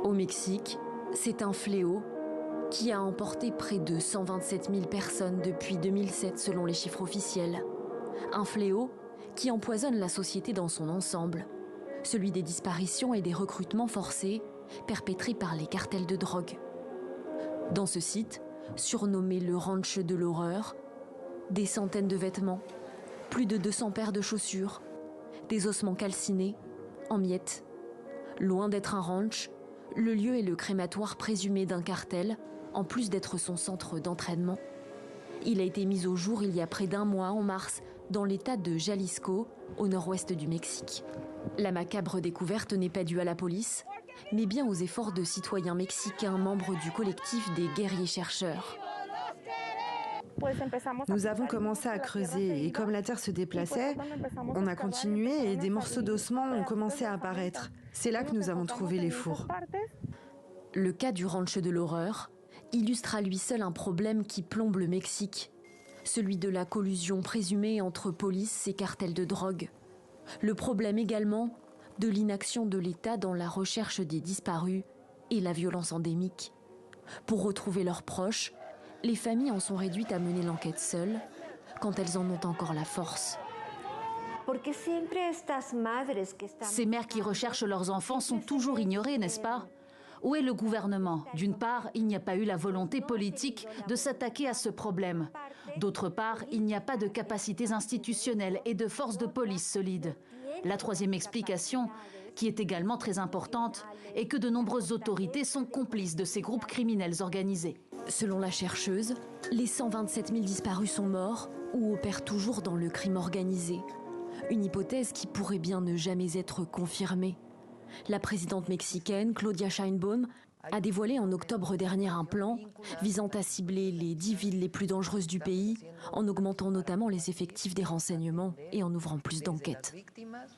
Au Mexique, c'est un fléau qui a emporté près de 127 000 personnes depuis 2007 selon les chiffres officiels. Un fléau qui empoisonne la société dans son ensemble, celui des disparitions et des recrutements forcés perpétrés par les cartels de drogue. Dans ce site, surnommé le Ranch de l'horreur, des centaines de vêtements, plus de 200 paires de chaussures, des ossements calcinés, en miettes. Loin d'être un ranch, le lieu est le crématoire présumé d'un cartel, en plus d'être son centre d'entraînement. Il a été mis au jour il y a près d'un mois, en mars, dans l'état de Jalisco, au nord-ouest du Mexique. La macabre découverte n'est pas due à la police, mais bien aux efforts de citoyens mexicains, membres du collectif des guerriers chercheurs. Nous avons commencé à creuser et comme la terre se déplaçait, on a continué et des morceaux d'ossements ont commencé à apparaître. C'est là que nous avons trouvé les fours. Le cas du Ranch de l'horreur illustre à lui seul un problème qui plombe le Mexique, celui de la collusion présumée entre police et cartels de drogue. Le problème également de l'inaction de l'État dans la recherche des disparus et la violence endémique. Pour retrouver leurs proches, les familles en sont réduites à mener l'enquête seules, quand elles en ont encore la force. Ces mères qui recherchent leurs enfants sont toujours ignorées, n'est-ce pas? Où est le gouvernement? D'une part, il n'y a pas eu la volonté politique de s'attaquer à ce problème. D'autre part, il n'y a pas de capacités institutionnelles et de forces de police solides. La troisième explication, qui est également très importante, est que de nombreuses autorités sont complices de ces groupes criminels organisés. Selon la chercheuse, les 127 000 disparus sont morts ou opèrent toujours dans le crime organisé. Une hypothèse qui pourrait bien ne jamais être confirmée. La présidente mexicaine, Claudia Sheinbaum, a dévoilé en octobre dernier un plan visant à cibler les 10 villes les plus dangereuses du pays, en augmentant notamment les effectifs des renseignements et en ouvrant plus d'enquêtes.